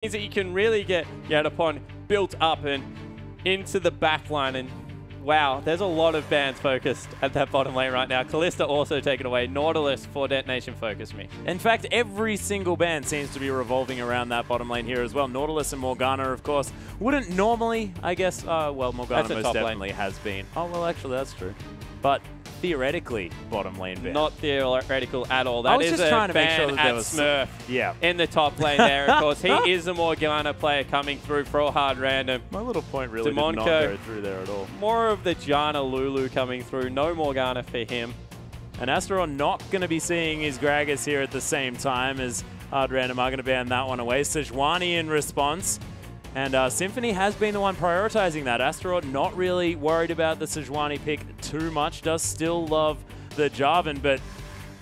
means that you can really get Yatapon built up and into the back line. And wow, there's a lot of bans focused at that bottom lane right now. Kalista also taken away. Nautilus for Detonation FocusMe. In fact, every single ban seems to be revolving around that bottom lane here as well. Nautilus and Morgana, of course, wouldn't normally, I guess, well, Morgana most definitely has been. Oh, well, actually, that's true. But theoretically, bottom lane ban. Not theoretical at all. That is just trying to make sure that there was Smurf in the top lane there. Of course, he is a Morgana player coming through for a hard random. My little point really did not go through there at all. More of the Janna Lulu coming through. No Morgana for him. And Astaroth not going to be seeing his Gragas here at the same time as hard random are going to ban that one away. Sejuani in response. And Symphony has been the one prioritizing that. Astaroth not really worried about the Sejuani pick too much. Does still love the Jarvan, but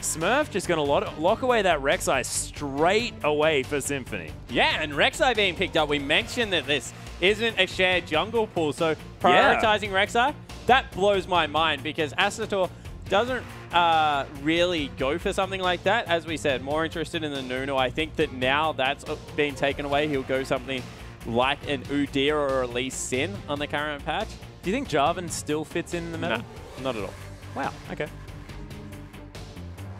Smurf just going to lock away that Rek'Sai straight away for Symphony. Yeah, and Rek'Sai being picked up. We mentioned that this isn't a shared jungle pool, so prioritizing Rek'Sai, that blows my mind because Astaroth doesn't really go for something like that. As we said, more interested in the Nunu. I think that now that's being taken away, he'll go something like an Udyr or at least Sin on the current patch. Do you think Jarvan still fits in the meta? No, not at all. Wow, okay.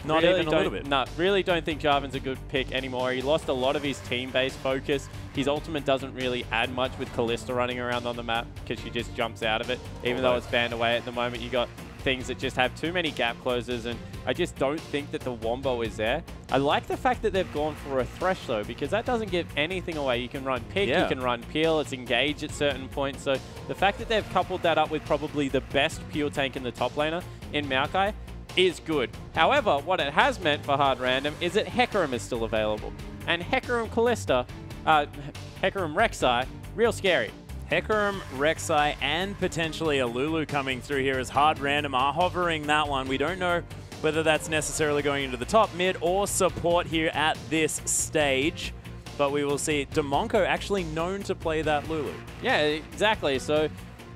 Not really even a little bit. No, really don't think Jarvan's a good pick anymore. He lost a lot of his team-based focus. His ultimate doesn't really add much with Kalista running around on the map because she just jumps out of it. Even though it's banned away at the moment, you got things that just have too many gap closers, and I just don't think that the Wombo is there. I like the fact that they've gone for a Thresh though, because that doesn't give anything away. You can run Pick, you can run Peel, it's engaged at certain points. So the fact that they've coupled that up with probably the best Peel tank in the top laner in Maokai is good. However, what it has meant for hard random is that Hecarim is still available. And Hecarim Kalista, Hecarim Rek'Sai, real scary. Hecarim, Rek'Sai, and potentially a Lulu coming through here as hard random are hovering that one. We don't know whether that's necessarily going into the top, mid, or support here at this stage. But we will see. Demonko actually known to play that Lulu. Yeah, exactly. So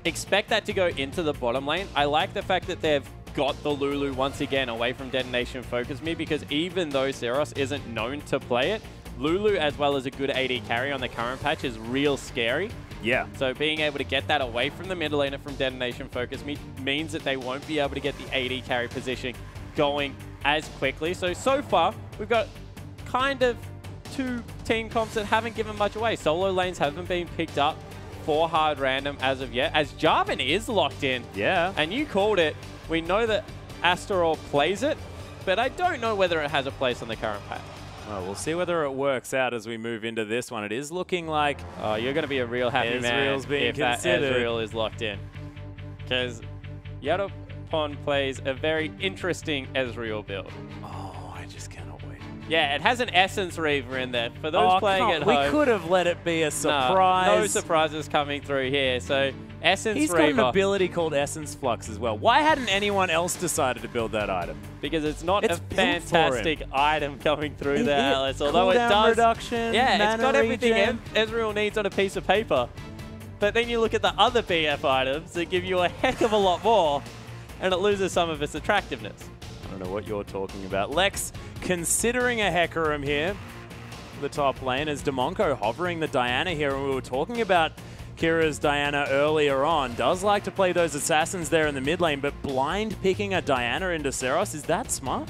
expect that to go into the bottom lane. I like the fact that they've got the Lulu once again away from DetonatioN FocusMe, because even though Zeros isn't known to play it, Lulu, as well as a good AD carry on the current patch, is real scary. Yeah. So being able to get that away from the mid laner from DetonatioN FocusMe means that they won't be able to get the AD carry position going as quickly. So far, we've got kind of two team comps that haven't given much away. Solo lanes haven't been picked up for hard random as of yet, as Jarvan is locked in. Yeah. And you called it. We know that Astaroth plays it, but I don't know whether it has a place on the current patch. Well, we'll see whether it works out as we move into this one. It is looking like... Oh, you're going to be a real happy man if that Ezreal is locked in. Because Yatapon plays a very interesting Ezreal build. Oh, I just cannot wait. Yeah, it has an Essence Reaver in there. For those playing at home... We could have let it be a surprise. No surprises coming through here. So, Essence Reaver... He's got an ability called Essence Flux as well. Why hadn't anyone else decided to build that item? Because it's not a fantastic item coming through there, Alice. Although it does... reduction, yeah, it's got everything Ezreal needs on a piece of paper. But then you look at the other BF items that give you a heck of a lot more, and it loses some of its attractiveness. I don't know what you're talking about. Lex considering a Hecarim here, the top lane, as Demonko hovering the Diana here, and we were talking about Kira's Diana earlier on. Does like to play those assassins there in the mid lane, but blind picking a Diana into Seros, is that smart?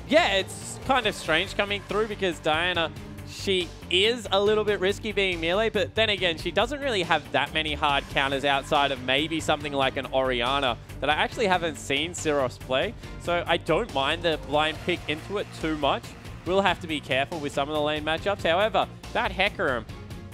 Yeah, it's kind of strange coming through because Diana, she is a little bit risky being melee, but then again, she doesn't really have that many hard counters outside of maybe something like an Orianna that I actually haven't seen Seros play. So I don't mind the blind pick into it too much. We'll have to be careful with some of the lane matchups. However, that Hecarim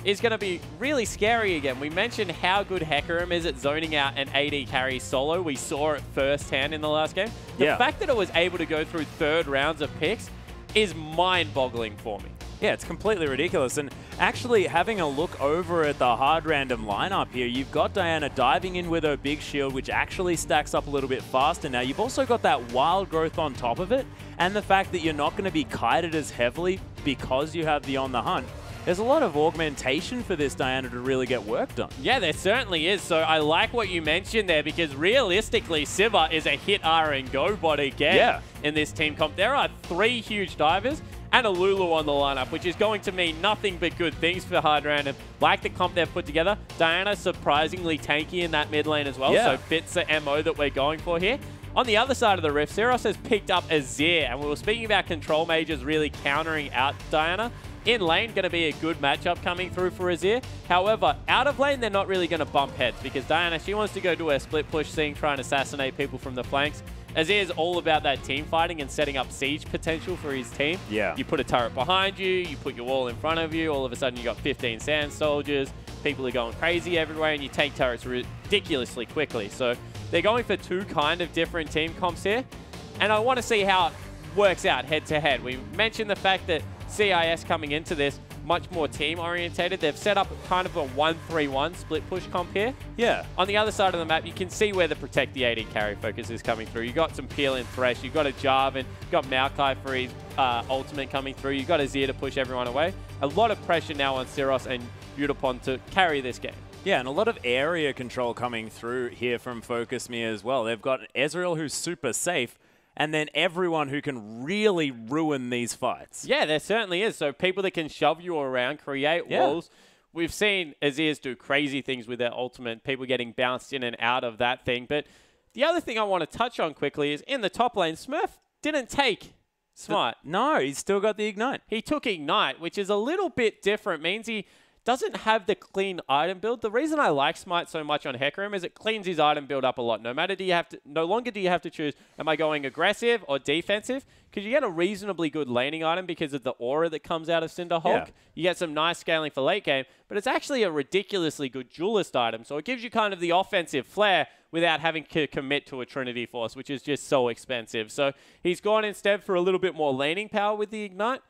is going to be really scary again. We mentioned how good Hecarim is at zoning out an AD carry solo. We saw it firsthand in the last game. The fact that it was able to go through third rounds of picks is mind-boggling for me. Yeah, it's completely ridiculous. And actually having a look over at the hard random lineup here, you've got Diana diving in with her big shield, which actually stacks up a little bit faster now. You've also got that wild growth on top of it, and the fact that you're not going to be kited as heavily because you have the on the hunt. There's a lot of augmentation for this Diana to really get work done. Yeah, there certainly is. So I like what you mentioned there, because realistically, Sivir is a hit R and go bot again in this team comp. There are 3 huge divers, and a Lulu on the lineup, which is going to mean nothing but good things for Hard Random. Like the comp they've put together, Diana surprisingly tanky in that mid lane as well, so fits the MO that we're going for here. On the other side of the rift, Syros has picked up Azir, and we were speaking about control mages really countering out Diana. In lane, going to be a good matchup coming through for Azir. However, out of lane, they're not really going to bump heads because Diana, she wants to go do a split push thing, try and assassinate people from the flanks. Azir is all about that team fighting and setting up siege potential for his team. Yeah. You put a turret behind you, you put your wall in front of you, all of a sudden you got 15 sand soldiers, people are going crazy everywhere, and you take turrets ridiculously quickly. So they're going for two kind of different team comps here, and I want to see how it works out head to head. We mentioned the fact that CIS coming into this much more team orientated. They've set up kind of a 1-3-1 split push comp here. Yeah. On the other side of the map, you can see where the protect the AD carry focus is coming through. You got some peel and thresh. You got a Jarvan. You got Maokai for his ultimate coming through. You got Azir to push everyone away. A lot of pressure now on Syros and Udapon to carry this game. Yeah, and a lot of area control coming through here from FocusMe as well. They've got Ezreal, who's super safe, and then everyone who can really ruin these fights. Yeah, there certainly is. So people that can shove you around, create walls. We've seen Azirs do crazy things with their ultimate, people getting bounced in and out of that thing. But the other thing I want to touch on quickly is in the top lane, Smurf didn't take Smite. No, he's still got the Ignite. He took Ignite, which is a little bit different. Means he doesn't have the clean item build. The reason I like Smite so much on Hecarim is it cleans his item build up a lot. No longer do you have to choose, am I going aggressive or defensive? Because you get a reasonably good laning item because of the aura that comes out of Cinderhulk. Yeah. You get some nice scaling for late game, but it's actually a ridiculously good duelist item. So it gives you kind of the offensive flair without having to commit to a Trinity Force, which is just so expensive. So he's gone instead for a little bit more laning power with the Ignite.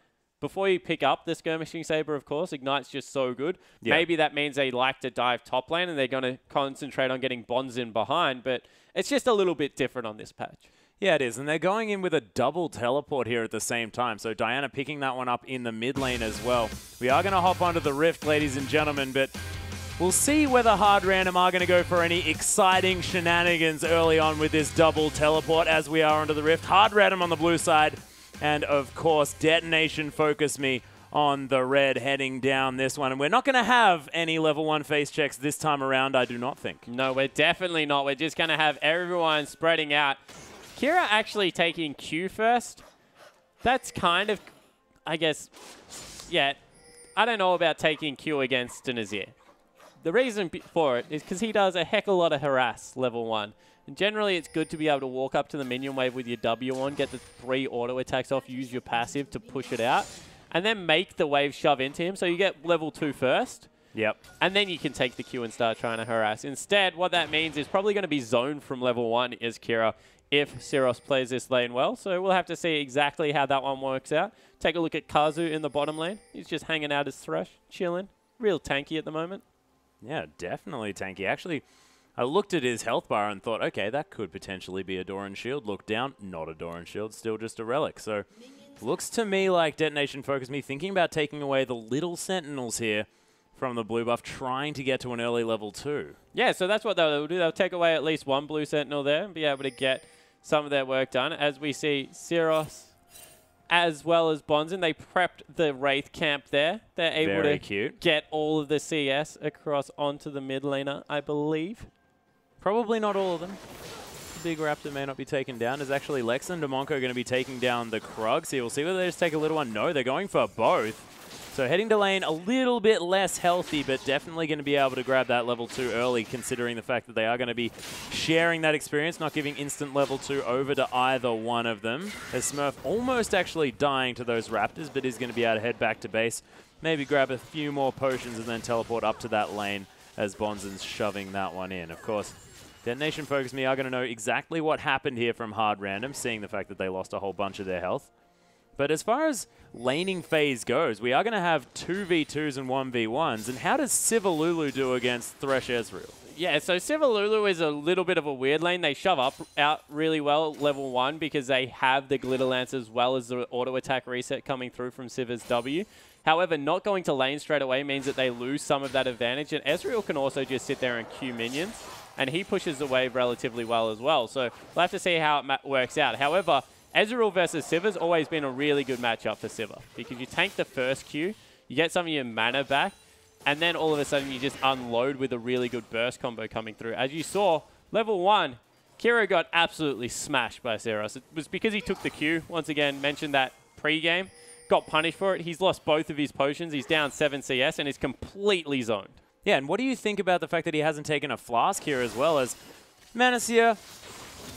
Before you pick up the Skirmishing Saber, of course, Ignite's just so good. Yeah. Maybe that means they like to dive top lane and they're going to concentrate on getting bonds in behind, but it's just a little bit different on this patch. Yeah, it is, and they're going in with a double teleport here at the same time, so Diana picking that one up in the mid lane as well. We are going to hop onto the Rift, ladies and gentlemen, but we'll see whether Hard Random are going to go for any exciting shenanigans early on with this double teleport as we are onto the Rift. Hard Random on the blue side. And, of course, Detonation FocusMe on the red heading down this one. And we're not going to have any level 1 face checks this time around, I do not think. No, we're definitely not. We're just going to have everyone spreading out. Kira actually taking Q first. That's kind of, I guess, yeah, I don't know about taking Q against an Azir. The reason for it is because he does a heck of a lot of harass level 1. And generally, it's good to be able to walk up to the minion wave with your W on, get the 3 auto attacks off, use your passive to push it out, and then make the wave shove into him. So you get level 2 first. Yep. And then you can take the Q and start trying to harass. Instead, what that means is probably going to be zoned from level 1 is Kira if Syros plays this lane well. So we'll have to see exactly how that one works out. Take a look at Kazu in the bottom lane. He's just hanging out his Thresh, chilling. Real tanky at the moment. Yeah, definitely tanky. Actually, I looked at his health bar and thought, okay, that could potentially be a Doran Shield. Looked down, not a Doran Shield, still just a Relic. So looks to me like Detonation FocusMe thinking about taking away the little Sentinels here from the blue buff, trying to get to an early level 2. Yeah, so that's what they'll do. They'll take away at least one blue Sentinel there and be able to get some of their work done. As we see Syros as well as Bonzen, they prepped the Wraith camp there. They're able to get all of the CS across onto the mid laner, I believe. Probably not all of them. The big Raptor may not be taken down. Is actually Lex and Demonko going to be taking down the Krugs here? We'll see whether they just take a little one. No, they're going for both. So heading to lane a little bit less healthy, but definitely going to be able to grab that level 2 early, considering the fact that they are going to be sharing that experience, not giving instant level 2 over to either one of them. As Smurf almost actually dying to those Raptors, but is going to be able to head back to base, maybe grab a few more potions and then teleport up to that lane as Bonzen's shoving that one in. Of course, Detonation FocusMe are going to know exactly what happened here from Hard Random, seeing the fact that they lost a whole bunch of their health. But as far as laning phase goes, we are going to have 2v2s and 1v1s. And how does Civilulu do against Thresh Ezreal? Yeah, so Civilulu is a little bit of a weird lane. They shove out really well at level 1 because they have the Glitter Lance as well as the auto attack reset coming through from Civa's W. However, not going to lane straight away means that they lose some of that advantage. And Ezreal can also just sit there and queue minions. And he pushes the wave relatively well as well. So we'll have to see how it works out. However, Ezreal versus Siva's always been a really good matchup for Siva because you tank the first Q, you get some of your mana back, and then all of a sudden you just unload with a really good burst combo coming through. As you saw, level 1, Kira got absolutely smashed by Zeros. It was because he took the Q. Once again, mentioned that pre-game. Got punished for it. He's lost both of his potions. He's down 7 CS and is completely zoned. Yeah, and what do you think about the fact that he hasn't taken a flask here as well as Manasseh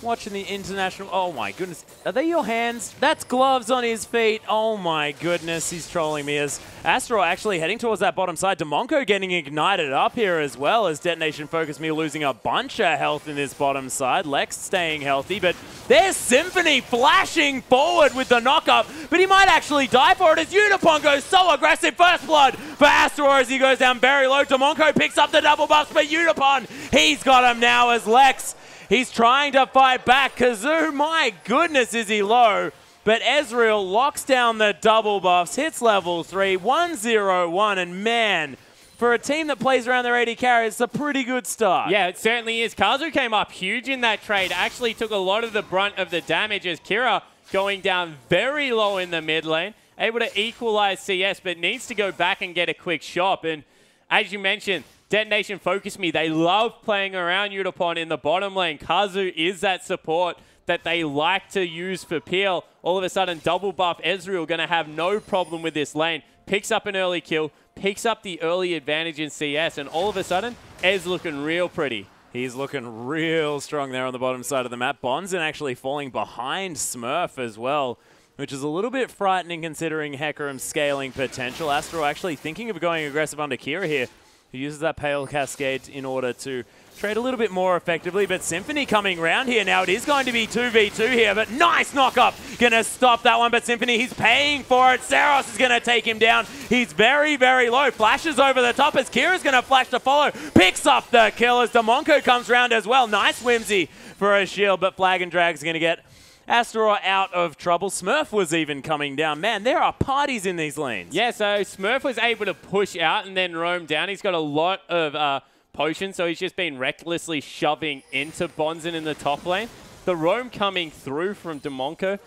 watching the international? Oh my goodness. Are they your hands? That's gloves on his feet. Oh my goodness. He's trolling me as Astro actually heading towards that bottom side. Demonco getting ignited up here as well as Detonation FocusMe losing a bunch of health in this bottom side. Lex staying healthy, but there's Symphony flashing forward with the knock-up, but he might actually die for it as Unipon goes so aggressive. First blood for Astro as he goes down very low. Demonco picks up the double buffs for Unipon. He's got him now as Lex. He's trying to fight back. Kazoo, my goodness, is he low. But Ezreal locks down the double buffs, hits level 3, 1-0-1, and man, for a team that plays around their AD carry, it's a pretty good start. Yeah, it certainly is. Kazu came up huge in that trade, actually took a lot of the brunt of the damage as Kira going down very low in the mid lane, able to equalize CS, but needs to go back and get a quick shot. And as you mentioned, Detonation FocusMe, they love playing around Unipon in the bottom lane. Kazu is that support that they like to use for peel. All of a sudden, double buff Ezreal going to have no problem with this lane. Picks up an early kill, picks up the early advantage in CS, and all of a sudden, Ez looking real pretty. He's looking real strong there on the bottom side of the map. Bonzen actually falling behind Smurf as well, which is a little bit frightening considering Hecarim's scaling potential. Astro actually thinking of going aggressive under Kira here. He uses that Pale Cascade in order to trade a little bit more effectively, but Symphony coming round here now. It is going to be 2v2 here, but nice knock-up. Gonna stop that one, but Symphony, he's paying for it. Saros is gonna take him down. He's very, very low. Flashes over the top as Kira's gonna flash to follow. Picks up the kill as Demonco comes round as well. Nice whimsy for a shield, but Flag and Drag's gonna get Astaroth out of trouble. Smurf was even coming down. Man, there are parties in these lanes. Yeah, so Smurf was able to push out and then roam down. He's got a lot of potions, so he's just been recklessly shoving into Bonzen in the top lane. The roam coming through from Demonco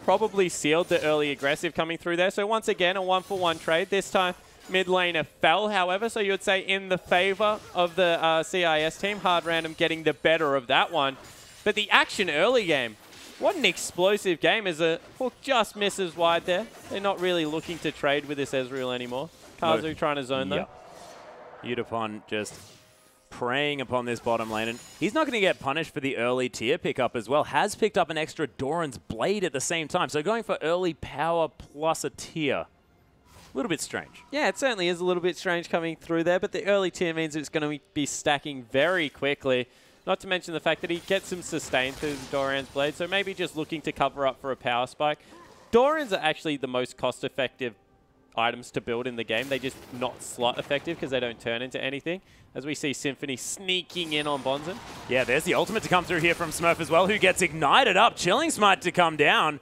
probably sealed the early aggressive coming through there. So once again, a 1-for-1 trade. This time, mid laner fell, however, so you would say in the favor of the CIS team. Hard Random getting the better of that one. But the action early game, what an explosive game as a hook just misses wide there. They're not really looking to trade with this Ezreal anymore. Kazu trying to zone them. Udapon just preying upon this bottom lane. And he's not going to get punished for the early tier pickup as well. Has picked up an extra Doran's Blade at the same time. So going for early power plus a tier. A little bit strange. Yeah, it certainly is a little bit strange coming through there. But the early tier means it's going to be stacking very quickly. Not to mention the fact that he gets some sustain through the Doran's Blade, so maybe just looking to cover up for a power spike. Dorans are actually the most cost-effective items to build in the game. They're just not slot effective because they don't turn into anything. As we see Symphony sneaking in on Bonzen. Yeah, there's the ultimate to come through here from Smurf as well, who gets ignited up. Chilling Smite to come down.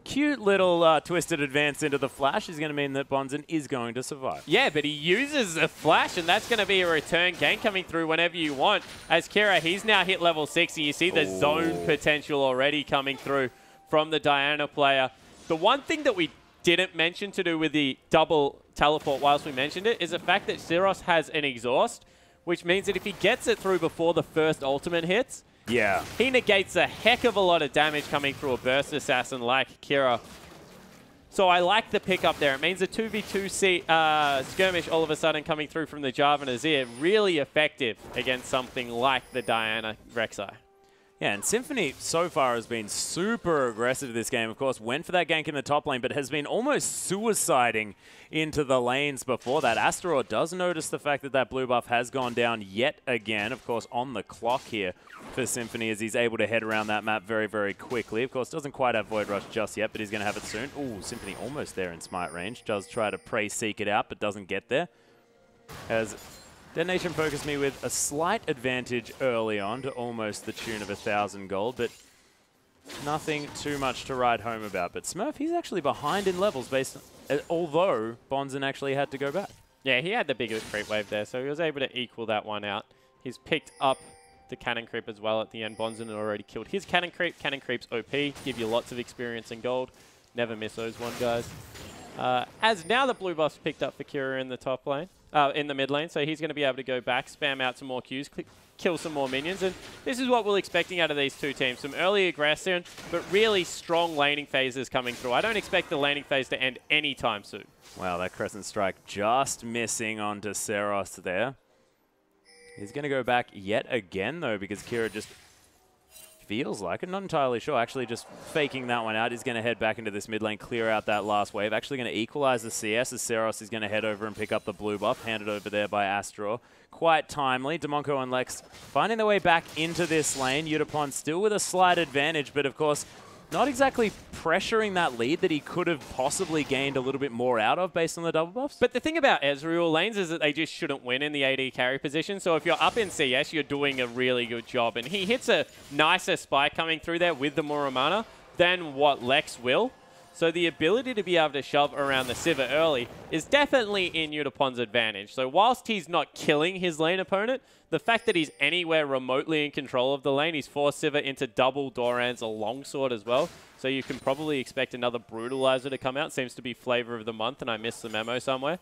Cute little twisted advance into the flash is going to mean that Bonzen is going to survive. Yeah, but he uses a flash, and that's going to be a return gank coming through whenever you want. As Kira, he's now hit level 6, and you see the zone potential already coming through from the Diana player. The one thing that we didn't mention to do with the double teleport whilst we mentioned it is the fact that Zeros has an exhaust, which means that if he gets it through before the first ultimate hits, he negates a heck of a lot of damage coming through a burst assassin like Kira. So I like the pickup there. It means a 2v2 skirmish all of a sudden coming through from the Jarvan Azir. Really effective against something like the Diana Rek'Sai. Yeah, and Symphony so far has been super aggressive this game. Of course, went for that gank in the top lane, but has been almost suiciding into the lanes before that. Astaroth does notice the fact that that blue buff has gone down yet again. Of course, on the clock here for Symphony as he's able to head around that map very, very quickly. Of course, doesn't quite have Void Rush just yet, but he's going to have it soon. Ooh, Symphony almost there in Smite range. Does try to Prey Seek it out, but doesn't get there. As Detonation FocusMe with a slight advantage early on to almost the tune of 1,000 gold, but nothing too much to write home about. But Smurf, he's actually behind in levels, although Bonzen actually had to go back. Yeah, he had the bigger creep wave there, so he was able to equal that one out. He's picked up the cannon creep as well at the end. Bonzen had already killed his cannon creep. Cannon creep's OP, give you lots of experience and gold. Never miss those one, guys. As now the blue buff's picked up for Kira in the top lane, in the mid lane, so he's going to be able to go back, spam out some more Qs, kill some more minions, and this is what we're expecting out of these two teams. Some early aggression, but really strong laning phases coming through. I don't expect the laning phase to end anytime soon. Wow, that Crescent Strike just missing onto Seros there. He's going to go back yet again, though, because Kira just feels like it. Not entirely sure. Actually, just faking that one out. He's going to head back into this mid lane, clear out that last wave. Actually going to equalize the CS as Seros is going to head over and pick up the blue buff, handed over there by Astro. Quite timely. Demonko and Lex finding their way back into this lane. Yutapon still with a slight advantage, but of course, not exactly pressuring that lead that he could have possibly gained a little bit more out of based on the double buffs. But the thing about Ezreal lanes is that they just shouldn't win in the AD carry position. So if you're up in CS, you're doing a really good job. And he hits a nicer spike coming through there with the Muramana than what Lex will. So the ability to be able to shove around the Sivir early is definitely in Yutapon's advantage. So whilst he's not killing his lane opponent, the fact that he's anywhere remotely in control of the lane, he's forced Sivir into double Doran's, a longsword as well. So you can probably expect another Brutalizer to come out. Seems to be flavor of the month, and I missed the memo somewhere.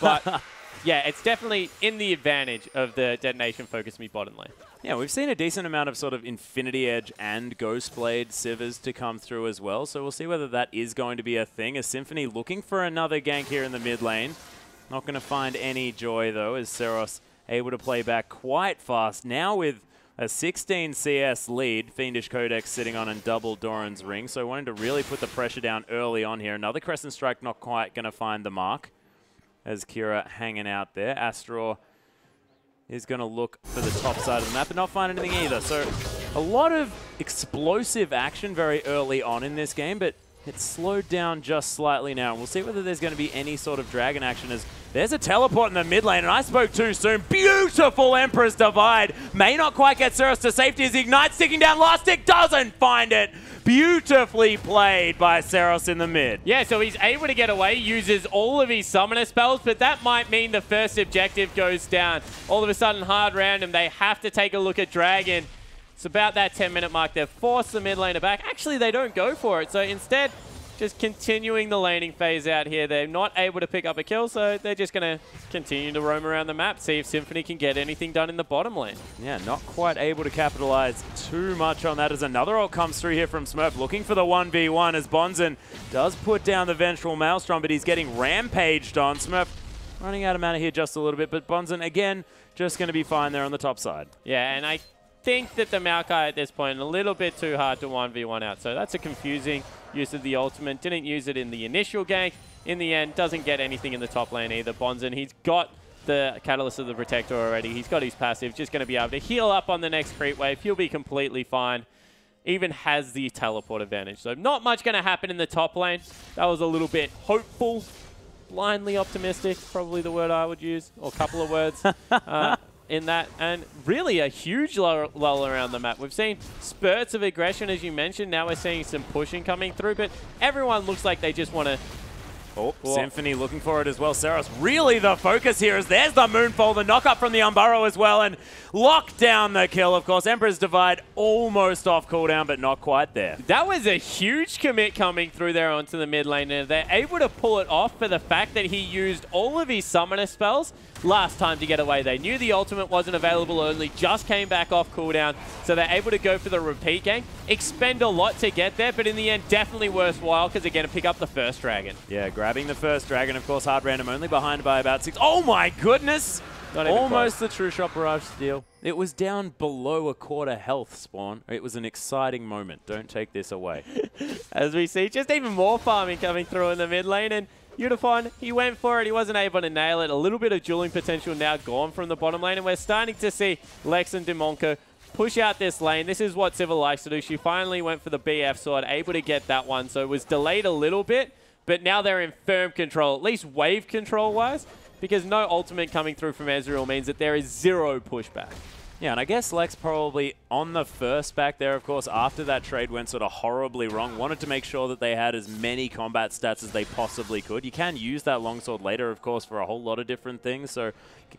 But yeah, it's definitely in the advantage of the Detonation FocusMe bottom lane. Yeah, we've seen a decent amount of sort of Infinity Edge and Ghostblade Sivers to come through as well. So we'll see whether that is going to be a thing. A Symphony looking for another gank here in the mid lane. Not going to find any joy, though, as Seros able to play back quite fast. Now with a 16 CS lead, Fiendish Codex sitting on and double Doran's ring. So wanting to really put the pressure down early on here. Another Crescent Strike not quite going to find the mark as Kira hanging out there. Astro is going to look for the top side of the map but not find anything either. So a lot of explosive action very early on in this game, but it's slowed down just slightly now. We'll see whether there's going to be any sort of dragon action as there's a teleport in the mid lane, and I spoke too soon. Beautiful Emperor's Divide. May not quite get Seros to safety as he ignites, sticking down last stick, doesn't find it. Beautifully played by Seros in the mid. Yeah, so he's able to get away, uses all of his summoner spells, but that might mean the first objective goes down. All of a sudden, hard random, they have to take a look at Dragon. It's about that 10-minute mark. They've forced the mid laner back. Actually, they don't go for it. So instead, just continuing the laning phase out here. They're not able to pick up a kill, so they're just going to continue to roam around the map, see if Symphony can get anything done in the bottom lane. Yeah, not quite able to capitalize too much on that as another ult comes through here from Smurf, looking for the 1v1 as Bonzen does put down the Vengeful Maelstrom, but he's getting rampaged on. Smurf running out of mana here just a little bit, but Bonzen, again, just going to be fine there on the top side. Yeah, and I think that the Maokai at this point a little bit too hard to 1v1 out, so that's a confusing use of the ultimate. Didn't use it in the initial gank. In the end, doesn't get anything in the top lane either. Bonzen, he's got the Catalyst of the Protector already. He's got his passive, just going to be able to heal up on the next creep wave. He'll be completely fine. Even has the teleport advantage. So not much going to happen in the top lane. That was a little bit hopeful, blindly optimistic, probably the word I would use, or a couple of words. In that, and really a huge lull around the map. We've seen spurts of aggression, as you mentioned. Now we're seeing some pushing coming through, but everyone looks like they just want to... Oh, Symphony looking for it as well. Seros really the focus here as there's the Moonfall, the knock up from the Umburrow as well, and lock down the kill. Of course, Emperor's Divide almost off cooldown, but not quite there. That was a huge commit coming through there onto the mid lane, and they're able to pull it off for the fact that he used all of his summoner spells last time to get away. They knew the ultimate wasn't available early, just came back off cooldown, so they're able to go for the repeat gank, expend a lot to get there, but in the end, definitely worthwhile because they're going to pick up the first dragon. Yeah, grabbing the first dragon, of course, hard random only behind by about 6. Oh my goodness! Almost the True Shot Barrage steal. It was down below a quarter health, Spawn. It was an exciting moment. Don't take this away. As we see, just even more farming coming through in the mid lane, and Yutapon, he went for it. He wasn't able to nail it. A little bit of dueling potential now gone from the bottom lane, and we're starting to see Lex and Demonko push out this lane. This is what Sivir likes to do. She finally went for the BF sword, able to get that one, so it was delayed a little bit, but now they're in firm control, at least wave control-wise, because no ultimate coming through from Ezreal means that there is zero pushback. Yeah, and I guess Lex probably on the first back there, of course, after that trade went sort of horribly wrong, wanted to make sure that they had as many combat stats as they possibly could. You can use that longsword later, of course, for a whole lot of different things, so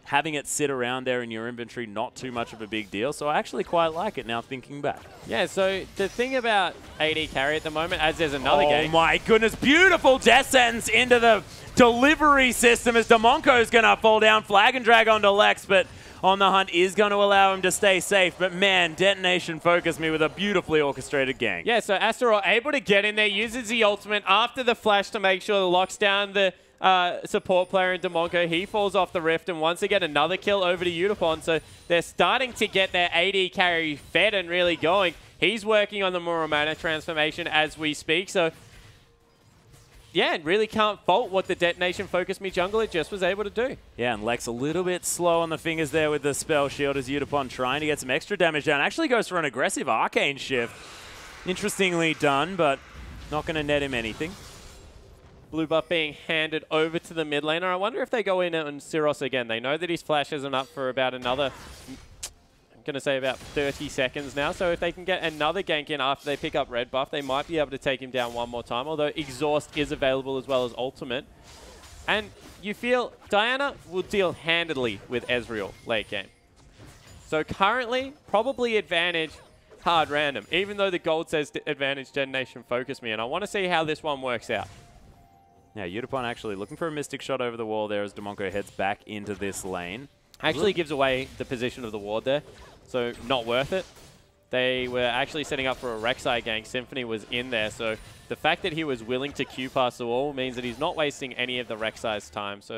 having it sit around there in your inventory, not too much of a big deal. So I actually quite like it now thinking back. Yeah, so the thing about AD carry at the moment, as there's another game. Oh my goodness, beautiful death sentence into the delivery system as DeMonco's going to fall down, flag and drag onto Lex, but On the Hunt is going to allow him to stay safe, but man, Detonation FocusMe with a beautifully orchestrated gank. Yeah, so Astaroth able to get in there, uses the ultimate after the flash to make sure it locks down the support player in DeMonco. He falls off the Rift, and once again, another kill over to Utapon. So they're starting to get their AD carry fed and really going. He's working on the Muramana transformation as we speak, so yeah, really can't fault what the Detonation FocusMe jungler just was able to do. Yeah, and Lex a little bit slow on the fingers there with the spell shield as Utapon trying to get some extra damage down. Actually goes for an aggressive arcane shift. Interestingly done, but not going to net him anything. Blue buff being handed over to the mid laner. I wonder if they go in on Syros again. They know that his flash isn't up for about another, I'm going to say about 30 seconds now. So if they can get another gank in after they pick up red buff, they might be able to take him down one more time. Although Exhaust is available as well as Ultimate. And you feel Diana will deal handedly with Ezreal late game. So currently, probably advantage hard random, even though the gold says advantage Detonation FocusMe. And I want to see how this one works out. Yeah, Utapon actually looking for a Mystic Shot over the wall there as DeMonco heads back into this lane. Actually gives away the position of the ward there, so not worth it. They were actually setting up for a Rek'Sai gank. Symphony was in there, so the fact that he was willing to Q past the wall means that he's not wasting any of the Rek'Sai's time. So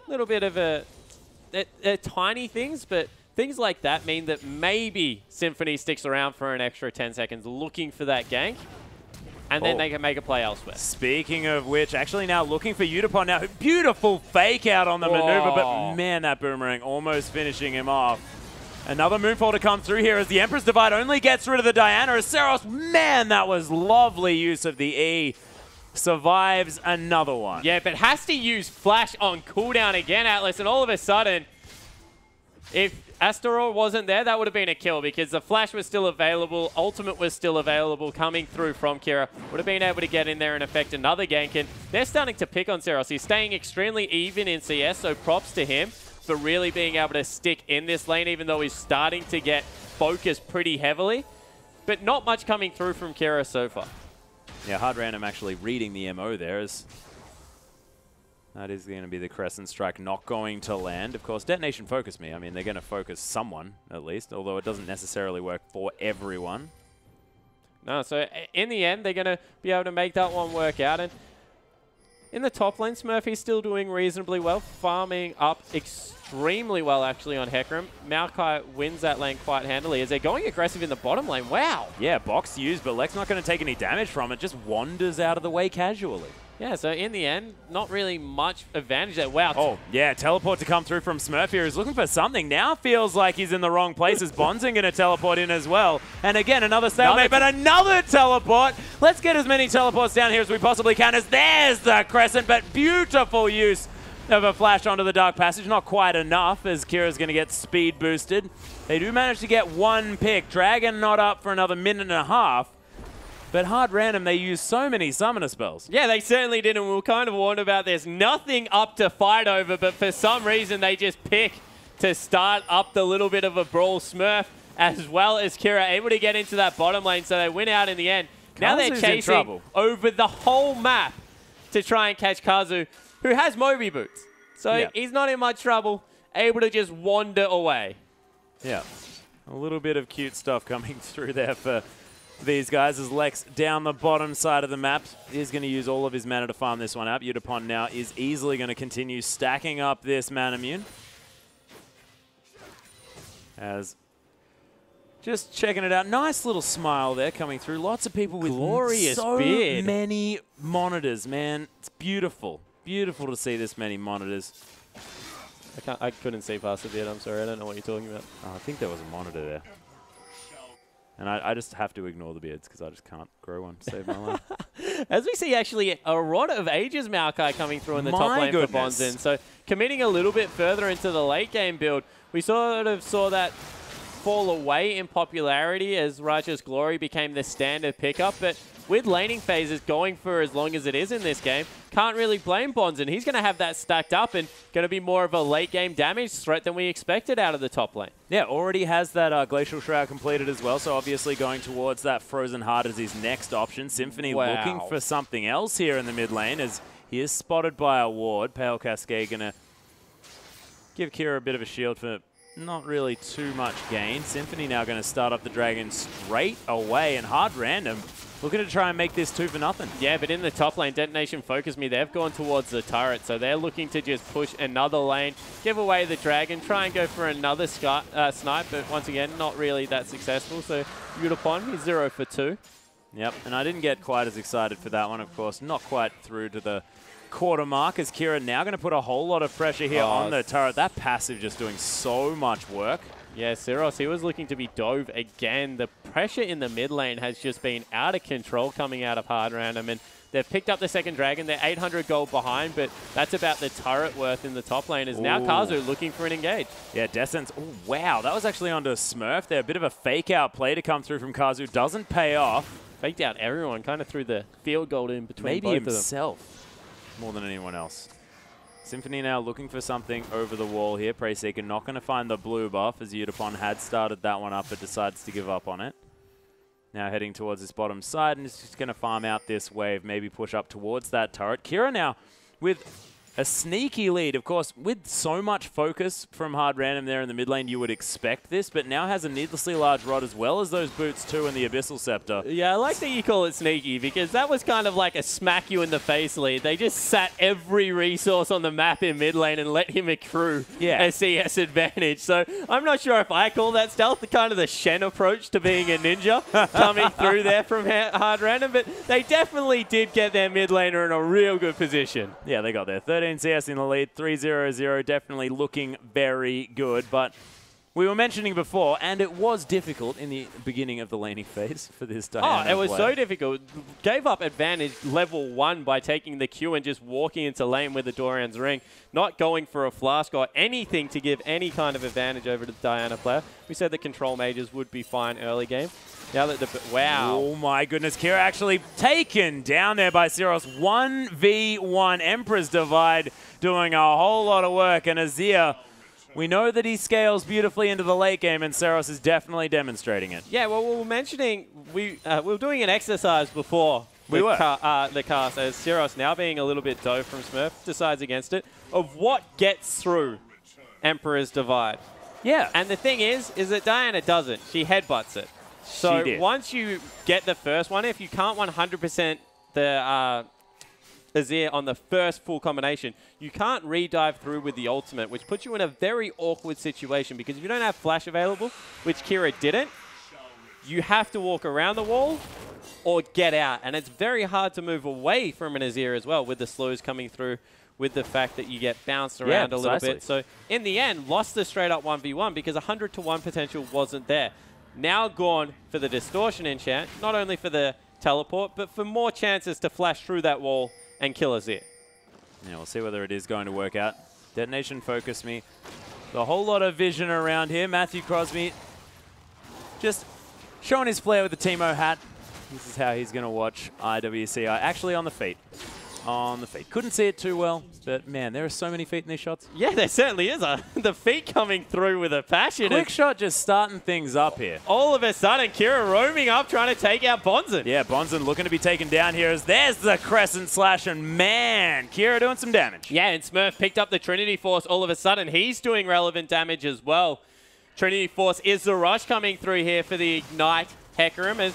a little bit of they're tiny things, but things like that mean that maybe Symphony sticks around for an extra 10 seconds looking for that gank. And then they can make a play elsewhere. Speaking of which, actually now looking for Utapon now. Beautiful fake out on the maneuver, but man, that boomerang almost finishing him off. Another Moonfall to come through here as the Emperor's Divide only gets rid of the Diana. As Saros, man, that was lovely use of the E. Survives another one. Yeah, but has to use Flash on cooldown again, Atlas, and all of a sudden, if Astaroth wasn't there, that would have been a kill because the Flash was still available, Ultimate was still available, coming through from Kira. Would have been able to get in there and affect another gank, and they're starting to pick on Saros. He's staying extremely even in CS, so props to him for really being able to stick in this lane, even though he's starting to get focused pretty heavily. But not much coming through from Kira so far. Yeah, hard random actually reading the MO there as that is going to be the Crescent Strike not going to land. Of course, Detonation FocusMe. I mean, they're going to focus someone, at least, although it doesn't necessarily work for everyone. No, so in the end, they're going to be able to make that one work out. And in the top lane, Smurfy's still doing reasonably well, farming up extremely well, actually, on Hecarim. Maokai wins that lane quite handily as they're going aggressive in the bottom lane. Wow. Yeah, box used, but Lex not going to take any damage from it. Just wanders out of the way casually. Yeah, so in the end, not really much advantage there. Wow. Oh, yeah, teleport to come through from Smurf here. He's looking for something. Now feels like he's in the wrong place as Bonzen going to teleport in as well. And again, another stalemate, but another teleport. Let's get as many teleports down here as we possibly can as there's the Crescent, but beautiful use of a flash onto the Dark Passage. Not quite enough as Kira's going to get speed boosted. They do manage to get one pick. Dragon not up for another minute and a half. But hard random, they use so many summoner spells. Yeah, they certainly did, and we were kind of warned about there's nothing up to fight over, but for some reason they just pick to start up the little bit of a brawl. Smurf, as well as Kira, able to get into that bottom lane, so they win out in the end. Now they're chasing over the whole map to try and catch Kazu, who has Moby Boots. So he's not in much trouble, able to just wander away. Yeah, a little bit of cute stuff coming through there for these guys as Lex down the bottom side of the map is going to use all of his mana to farm this one out. Utapon now is easily going to continue stacking up this mana immune. As just checking it out. Nice little smile there coming through. Lots of people with glorious so beard. many monitors, man. It's beautiful. Beautiful to see this many monitors. I couldn't see past the beard. I'm sorry. I don't know what you're talking about. Oh, I think there was a monitor there. And I just have to ignore the beards because I just can't grow one to save my life. As we see, actually, a Rod of Ages Maokai coming through in the top lane for Bonzen. So committing a little bit further into the late game build. We sort of saw that fall away in popularity as Righteous Glory became the standard pickup, but with laning phases going for as long as it is in this game, can't really blame Bonzen. He's going to have that stacked up and going to be more of a late game damage threat than we expected out of the top lane. Yeah, already has that Glacial Shroud completed as well, so obviously going towards that Frozen Heart as his next option. Symphony looking for something else here in the mid lane as he is spotted by a ward. Pale Cascade going to give Kira a bit of a shield for not really too much gain. Symphony now going to start up the dragon straight away, and Hard Random looking to try and make this 2 for nothing. Yeah, but in the top lane, Detonation FocusMe, they've gone towards the turret, so they're looking to just push another lane, give away the dragon, try and go for another snipe, but once again, not really that successful. So Udapon is 0 for 2. Yep, and I didn't get quite as excited for that one, of course. Not quite through to the quarter mark as Kira now going to put a whole lot of pressure here on the turret. That passive just doing so much work. Yeah, Syros, he was looking to be dove again. The pressure in the mid lane has just been out of control coming out of Hard Random, and they've picked up the second dragon. They're 800 gold behind, but that's about the turret worth in the top lane. Is now Kazu looking for an engage. Yeah, Descent's, oh wow, that was actually onto Smurf there. A bit of a fake out play to come through from Kazu. Doesn't pay off. Faked out everyone, kind of threw the field goal in between maybe both himself more than anyone else. Symphony now looking for something over the wall here. Preyseeker not going to find the blue buff as Udapon had started that one up but decides to give up on it. Now heading towards this bottom side and is just going to farm out this wave, maybe push up towards that turret. Kira now with a sneaky lead. Of course, with so much focus from Hard Random there in the mid lane, you would expect this, but now has a needlessly large rod as well as those boots too and the Abyssal Scepter. Yeah, I like that you call it sneaky because that was kind of like a smack you in the face lead. They just sat every resource on the map in mid lane and let him accrue a CS advantage. So I'm not sure if I call that stealth, the kind of the Shen approach to being a ninja coming through there from Hard Random, but they definitely did get their mid laner in a real good position. Yeah, they got there. 13 CS in the lead, 3-0-0, definitely looking very good. But we were mentioning before, and it was difficult in the beginning of the laning phase for this Diana. Oh, it was so difficult. Gave up advantage level 1 by taking the Q and just walking into lane with the Dorian's Ring, not going for a flask or anything to give any kind of advantage over to the Diana player. We said the control mages would be fine early game. Now that the wow. Oh my goodness, Kira actually taken down there by Syros. 1v1 Emperor's Divide doing a whole lot of work, and Azir, we know that he scales beautifully into the late game, and Syros is definitely demonstrating it. Yeah, well, we were mentioning, we were doing an exercise before the cast, as Syros now being a little bit dove from Smurf, decides against it, of what gets through Emperor's Divide. Yeah. And the thing is that Diana doesn't. She headbutts it. So once you get the first one, if you can't 100% the Azir on the first full combination, you can't re-dive through with the ultimate, which puts you in a very awkward situation because if you don't have flash available, which Kira didn't, you have to walk around the wall or get out. And it's very hard to move away from an Azir as well with the slows coming through, with the fact that you get bounced around a little bit. So in the end, lost the straight up 1v1 because 100-to-1 potential wasn't there. Now gone for the Distortion enchant, not only for the teleport, but for more chances to flash through that wall and kill Azir. Yeah, we'll see whether it is going to work out. Detonation FocusMe. A whole lot of vision around here. Matthew Crosby just showing his flair with the Teemo hat. This is how he's going to watch IWCI. Actually on the feet. On the feet. Couldn't see it too well, but man, there are so many feet in these shots. Yeah, there certainly is. The feet coming through with a passion. Quick shot just starting things up here. All of a sudden, Kira roaming up, trying to take out Bonzen. Yeah, Bonzen looking to be taken down here as there's the Crescent Slash, and man, Kira doing some damage. Yeah, and Smurf picked up the Trinity Force all of a sudden. He's doing relevant damage as well. Trinity Force is the rush coming through here for the Ignite Hecarim as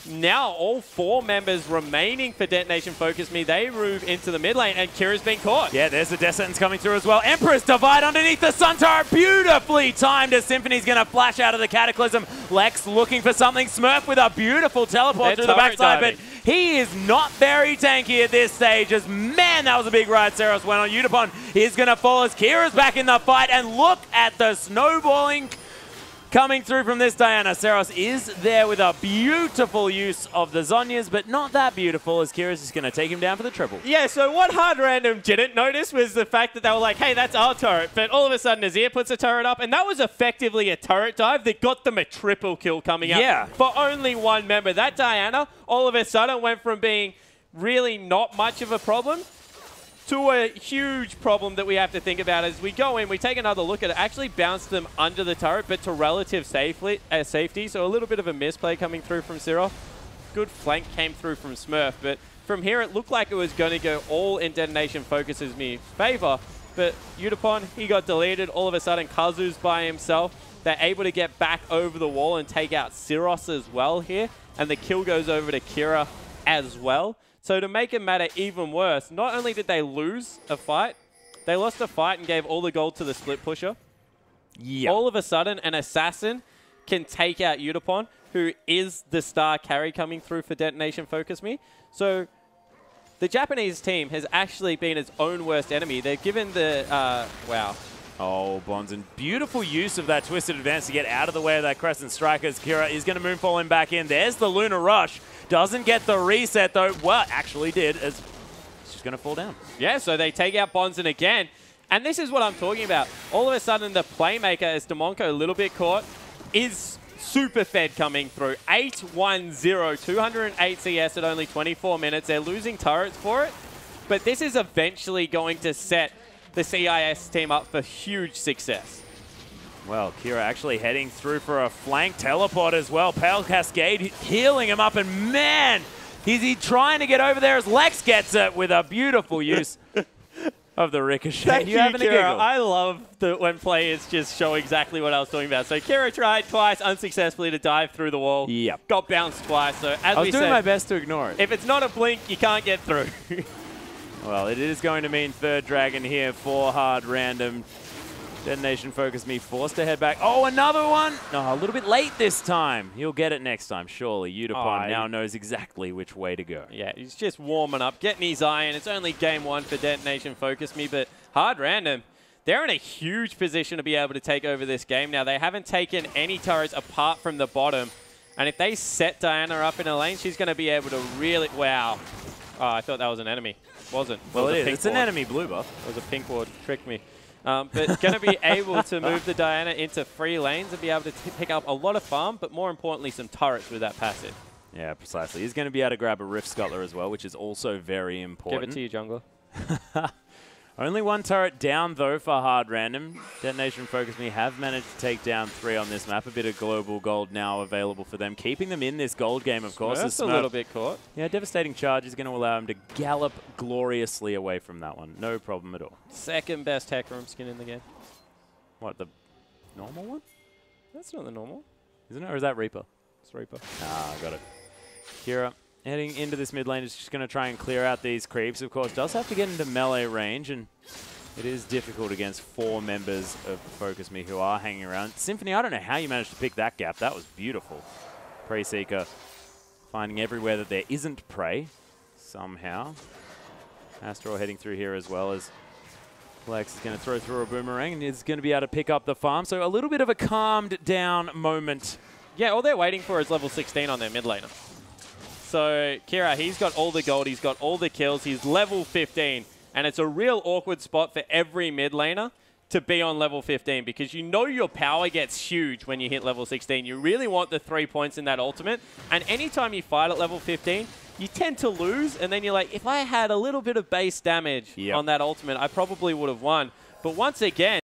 now all 4 members remaining for Detonation FocusMe, they move into the mid lane, and Kira's been caught. Yeah, there's the Death Sentence coming through as well. Emperor's Divide underneath the Sun Turret, beautifully timed as Symphony's going to flash out of the Cataclysm. Lex looking for something. Smurf with a beautiful teleport through the backside, but he is not very tanky at this stage as, man, that was a big ride Syros went on. Udapon is going to fall as Kira's back in the fight, and look at the snowballing coming through from this Diana. Seros is there with a beautiful use of the Zhonya's, but not that beautiful as Kira's just going to take him down for the triple. Yeah, so what Hard Random didn't notice was the fact that they were like, hey, that's our turret. But all of a sudden, Azir puts a turret up, and that was effectively a turret dive that got them a triple kill coming up for only one member. That Diana, all of a sudden, went from being really not much of a problem to a huge problem that we have to think about as we go in. We take another look at it. Actually bounced them under the turret, but to relative safety. So a little bit of a misplay coming through from Siroth. Good flank came through from Smurf, but from here it looked like it was going to go all in Detonation FocusMe favor. But Udapon, he got deleted. All of a sudden, Kazu's by himself. They're able to get back over the wall and take out Siroth as well here. And the kill goes over to Kira as well. So to make it matter even worse, not only did they lose a fight, they lost a fight and gave all the gold to the split pusher. Yeah. All of a sudden, an assassin can take out Udapon, who is the star carry coming through for Detonation FocusMe. So the Japanese team has actually been its own worst enemy. They've given the... wow. Oh, Bonzen. Beautiful use of that twisted advance to get out of the way of that Crescent Strike as Kira is going to moonfall him back in. There's the Lunar Rush. Doesn't get the reset, though. Well, actually did, as it's just going to fall down. Yeah, so they take out Bonzen again. And this is what I'm talking about. All of a sudden, the playmaker, as Demonko a little bit caught, is super fed coming through. 8-1-0, 208 CS at only 24 minutes. They're losing turrets for it. But this is eventually going to set the CIS team up for huge success. Well, Kira actually heading through for a flank teleport as well. Pale Cascade healing him up, and man, is he trying to get over there as Lex gets it with a beautiful use of the ricochet. Thank you, having Kira. a giggle. I love when players just show exactly what I was talking about. So Kira tried twice unsuccessfully to dive through the wall. Yep. Got bounced twice. So as I was doing my best to ignore it. If it's not a blink, you can't get through. Well, it is going to mean third dragon here for Hard Random. Detonation FocusMe forced to head back. Oh, another one! No, a little bit late this time. He'll get it next time, surely. Udapon now knows exactly which way to go. Yeah, he's just warming up, getting his eye in. It's only game one for Detonation FocusMe, but Hard Random, they're in a huge position to be able to take over this game now. They haven't taken any turrets apart from the bottom. And if they set Diana up in a lane, she's going to be able to really... Wow. Oh, I thought that was an enemy. Wasn't. Well, it is. It's an enemy blue buff. It was a pink ward. Tricked me. But going to be able to move the Diana into free lanes and be able to pick up a lot of farm, but more importantly, some turrets with that passive. Yeah, precisely. He's going to be able to grab a Rift Scuttler as well, which is also very important. Give it to you, jungler. Only one turret down, though, for Hard Random. Detonation FocusMe have managed to take down 3 on this map. A bit of global gold now available for them, keeping them in this gold game, of course. That's a little bit caught. Yeah, Devastating Charge is going to allow him to gallop gloriously away from that one. No problem at all. Second best Tech Room skin in the game. What, the normal one? That's not the normal. Isn't it, or is that Reaper? It's Reaper. Ah, got it. Kira heading into this mid lane is just going to try and clear out these creeps. Of course, does have to get into melee range, and it is difficult against 4 members of FocusMe who are hanging around. Symphony, I don't know how you managed to pick that gap. That was beautiful. Prey Seeker finding everywhere that there isn't prey somehow. Astral heading through here as well as Lex is going to throw through a boomerang and is going to be able to pick up the farm. So a little bit of a calmed down moment. Yeah, all they're waiting for is level 16 on their mid laner. So Kira, he's got all the gold, he's got all the kills, he's level 15. And it's a real awkward spot for every mid laner to be on level 15 because you know your power gets huge when you hit level 16. You really want the 3 points in that ultimate. And anytime you fight at level 15, you tend to lose. And then you're like, if I had a little bit of base damage on that ultimate, I probably would have won. But once again,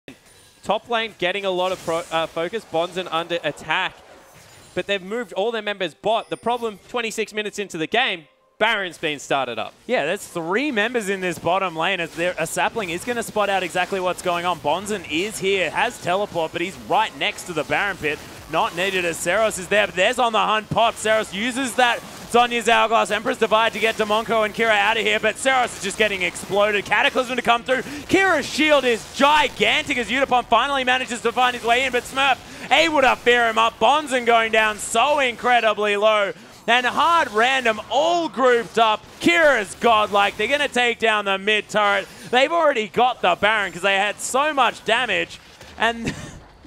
top lane getting a lot of focus, Bonzen under attack. But they've moved all their members bot. The problem, 26 minutes into the game, Baron's been started up. Yeah, there's 3 members in this bottom lane. As a sapling is going to spot out exactly what's going on. Bonzen is here, has teleport, but he's right next to the Baron pit. Not needed as Seros is there, but there's on the hunt pop. Seros uses that Zhonya's Hourglass Empress Divide to get Demonko and Kira out of here, but Seros is just getting exploded. Cataclysm to come through. Kira's shield is gigantic as Udapon finally manages to find his way in, but Smurf able to fear him up. Bonzen going down so incredibly low. And Hard Random all grouped up. Kira's godlike. They're going to take down the mid turret. They've already got the Baron because they had so much damage. And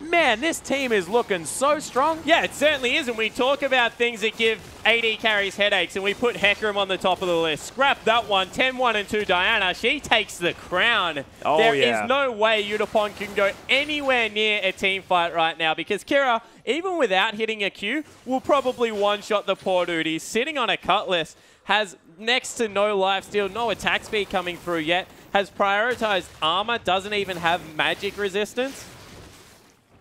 man, this team is looking so strong. Yeah, it certainly is. And we talk about things that give AD carries headaches, and we put Hecarim on the top of the list. Scrap that one. 10-1 and 2 Diana. She takes the crown. Oh, there is no way Udapon can go anywhere near a team fight right now, because Kira, even without hitting a Q, will probably one-shot the poor dude. He's sitting on a Cutlass, has next to no lifesteal, no attack speed coming through yet, has prioritized armor, doesn't even have magic resistance.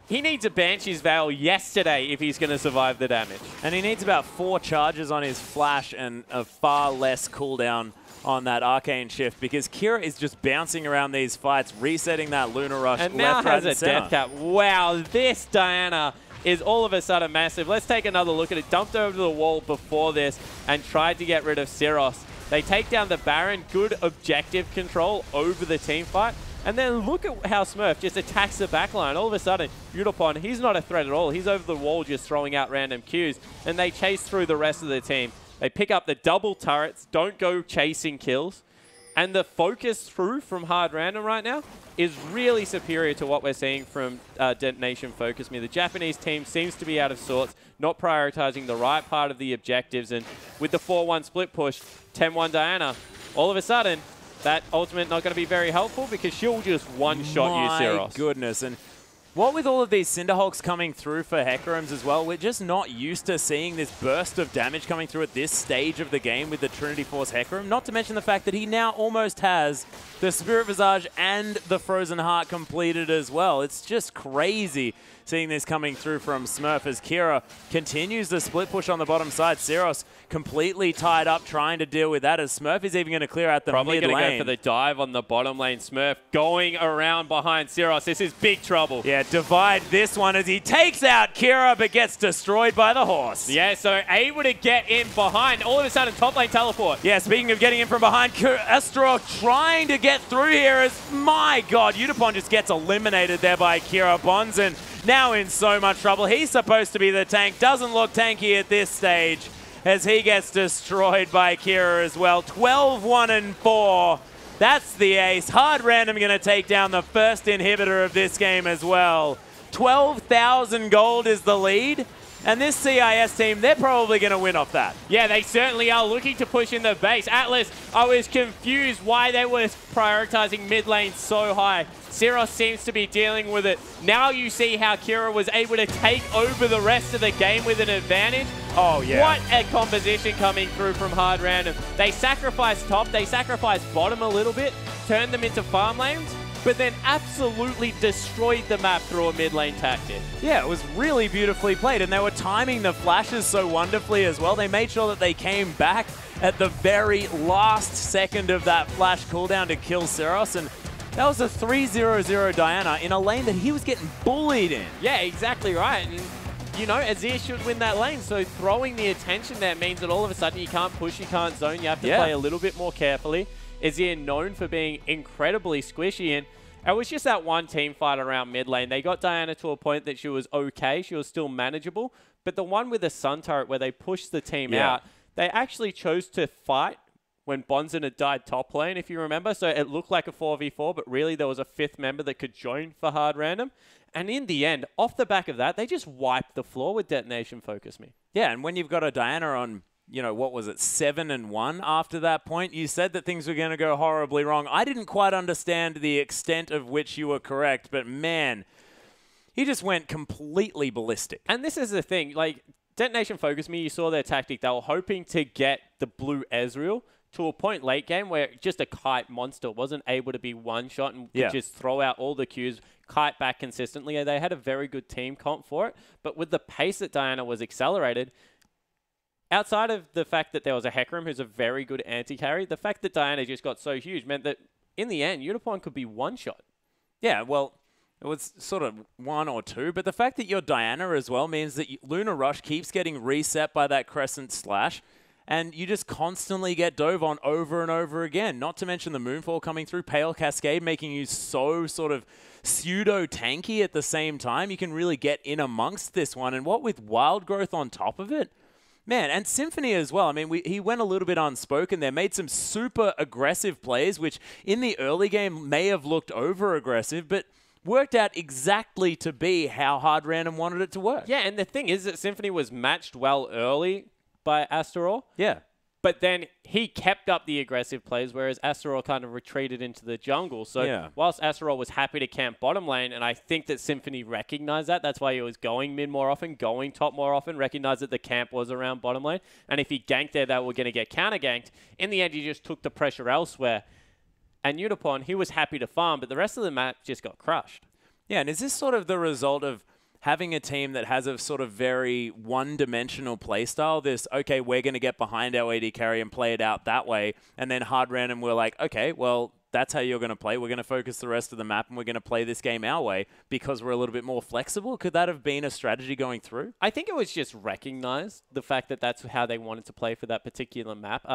He needs a Banshee's Veil yesterday if he's going to survive the damage. And he needs about 4 charges on his flash and a far less cooldown on that Arcane Shift, because Kira is just bouncing around these fights, resetting that Lunar Rush and left, now right, has and a death cap. Wow, this Diana is all of a sudden massive. Let's take another look at it. Dumped over the wall before this and tried to get rid of Syros. They take down the Baron. Good objective control over the team fight. And then look at how Smurf just attacks the backline. All of a sudden, Udapon, he's not a threat at all. He's over the wall just throwing out random Qs. And they chase through the rest of the team. They pick up the double turrets, don't go chasing kills. And the focus through from Hard Random right now is really superior to what we're seeing from Detonation FocusMe. The Japanese team seems to be out of sorts, not prioritizing the right part of the objectives. And with the 4-1 split push, 10-1 Diana, all of a sudden, that ultimate not going to be very helpful because she'll just one-shot you, Syros. My goodness. And what with all of these Cinderhulks coming through for Hecarims as well, we're just not used to seeing this burst of damage coming through at this stage of the game with the Trinity Force Hecarim. Not to mention the fact that he now almost has the Spirit Visage and the Frozen Heart completed as well. It's just crazy seeing this coming through from Smurf as Kira continues the split push on the bottom side. Syros completely tied up trying to deal with that as Smurf is even going to clear out the mid lane. Probably going to go for the dive on the bottom lane. Smurf going around behind Syros. This is big trouble. Yeah, divide this one as he takes out Kira but gets destroyed by the horse. Yeah, so able to get in behind. All of a sudden, top lane teleport. Yeah, speaking of getting in from behind, Astro trying to get through here as, my God, Udapon just gets eliminated there by Kira Bonzen. Now in so much trouble. He's supposed to be the tank. Doesn't look tanky at this stage as he gets destroyed by Kira as well. 12-1 and 4. That's the ace. Hard Random going to take down the first inhibitor of this game as well. 12,000 gold is the lead. And this CIS team, they're probably going to win off that. Yeah, they certainly are looking to push in the base. Atlas, I was confused why they were prioritizing mid lane so high. Syros seems to be dealing with it. Now you see how Kira was able to take over the rest of the game with an advantage. Oh, yeah. What a composition coming through from Hard Random. They sacrificed top, they sacrificed bottom a little bit, turned them into farm lanes, but then absolutely destroyed the map through a mid lane tactic. Yeah, it was really beautifully played, and they were timing the flashes so wonderfully as well. They made sure that they came back at the very last second of that flash cooldown to kill Syros, and that was a 3-0-0 Diana in a lane that he was getting bullied in. Yeah, exactly right. And, you know, Azir should win that lane, so throwing the attention there means that all of a sudden you can't push, you can't zone, you have to play a little bit more carefully. Azir known for being incredibly squishy, and it was just that one team fight around mid lane. They got Diana to a point that she was okay, she was still manageable, but the one with the Sun Turret where they pushed the team out, they actually chose to fight when Bonzen had died top lane, if you remember. So it looked like a 4v4, but really there was a 5th member that could join for Hard Random. And in the end, off the back of that, they just wiped the floor with Detonation FocusMe. Yeah, and when you've got a Diana on, you know, what was it, 7-1 after that point, you said that things were going to go horribly wrong. I didn't quite understand the extent of which you were correct, but man, he just went completely ballistic. And this is the thing, like, Detonation FocusMe, you saw their tactic. They were hoping to get the blue Ezreal to a point late game where just a kite monster wasn't able to be one-shot and could just throw out all the Qs, kite back consistently. They had a very good team comp for it, but with the pace that Diana was accelerated, outside of the fact that there was a Hecarim who's a very good anti-carry, the fact that Diana just got so huge meant that in the end, Udapon could be one-shot. Yeah, well, it was sort of 1 or 2, but the fact that you're Diana as well means that Lunar Rush keeps getting reset by that Crescent Slash, and you just constantly get dove on over and over again. Not to mention the Moonfall coming through, Pale Cascade making you so sort of pseudo-tanky at the same time. You can really get in amongst this one, and what with Wild Growth on top of it, man, and Symphony as well. I mean, he went a little bit unspoken there, made some super aggressive plays, which in the early game may have looked over-aggressive, but worked out exactly to be how Hard Random wanted it to work. Yeah, and the thing is that Symphony was matched well early by Astaroth. Yeah. But then he kept up the aggressive plays, whereas Astaroth kind of retreated into the jungle. So whilst Astaroth was happy to camp bottom lane, and I think that Symphony recognized that. That's why he was going mid more often, going top more often, recognized that the camp was around bottom lane. And if he ganked there, they were going to get counter-ganked. In the end, he just took the pressure elsewhere. And Udapon, he was happy to farm, but the rest of the map just got crushed. Yeah, and is this sort of the result of having a team that has a sort of very one-dimensional playstyle, this, okay, we're going to get behind our AD carry and play it out that way, and then Hard Random were like, okay, well, that's how you're going to play. We're going to focus the rest of the map, and we're going to play this game our way because we're a little bit more flexible? Could that have been a strategy going through? I think it was just recognized, the fact that that's how they wanted to play for that particular map.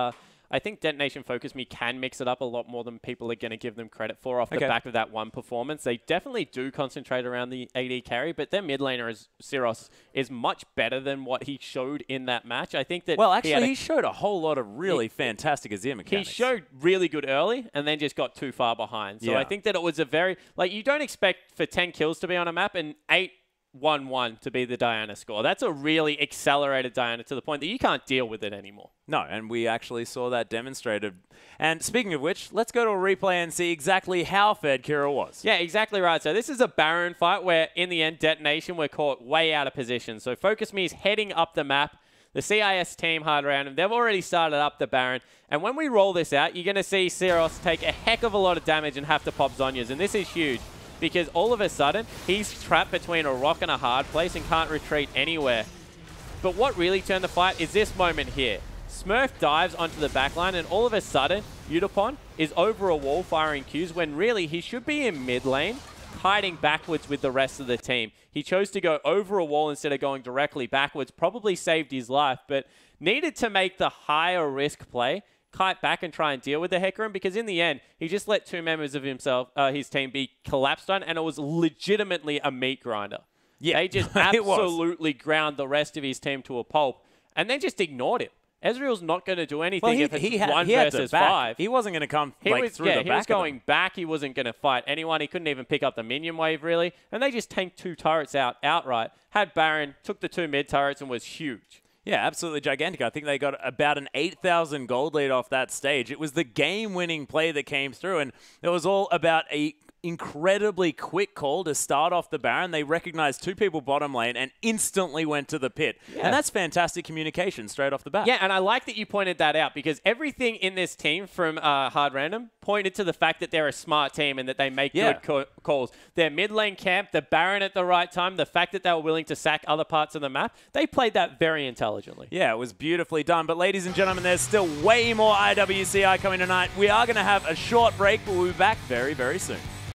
I think Detonation FocusMe can mix it up a lot more than people are going to give them credit for off the back of that one performance. They definitely do concentrate around the AD carry, but their mid laner, Syros, is much better than what he showed in that match. I think that... Well, actually, he showed a whole lot of really fantastic Azir mechanics. He showed really good early and then just got too far behind. So I think that it was a very... Like, you don't expect for 10 kills to be on a map and 8-1-1 to be the Diana score. That's a really accelerated Diana to the point that you can't deal with it anymore. No, and we actually saw that demonstrated. And speaking of which, let's go to a replay and see exactly how fed Kira was. Yeah, exactly right. So this is a Baron fight where, in the end, Detonation were caught way out of position. So FocusMe is heading up the map. The CIS team, Hard Random, they've already started up the Baron. And when we roll this out, you're going to see Syros take a heck of a lot of damage and have to pop Zhonya's. And this is huge, because all of a sudden, he's trapped between a rock and a hard place and can't retreat anywhere. But what really turned the fight is this moment here. Smurf dives onto the backline, and all of a sudden, Udapon is over a wall firing Qs when really he should be in mid lane, hiding backwards with the rest of the team. He chose to go over a wall instead of going directly backwards, probably saved his life, but needed to make the higher risk play, kite back and try and deal with the Hecarim, because in the end, he just let two members of his team be collapsed on, and it was legitimately a meat grinder. Yeah, they just absolutely ground the rest of his team to a pulp, and then just ignored him. Ezreal's not going to do anything if it's 1 versus 5. He wasn't going to come through the back. He was going back. He wasn't going to fight anyone. He couldn't even pick up the minion wave, really. And they just tanked 2 turrets outright. Had Baron, took the 2 mid turrets, and was huge. Yeah, absolutely gigantic. I think they got about an 8,000 gold lead off that stage. It was the game-winning play that came through, and it was all about a incredibly quick call to start off the Baron. They recognized 2 people bottom lane and instantly went to the pit. Yeah. And that's fantastic communication straight off the bat. Yeah, and I like that you pointed that out, because everything in this team from Hard Random pointed to the fact that they're a smart team and that they make good calls. Their mid lane camp, the Baron at the right time, the fact that they were willing to sack other parts of the map, they played that very intelligently. Yeah, it was beautifully done. But ladies and gentlemen, there's still way more IWCI coming tonight. We are going to have a short break, but we'll be back very, very soon.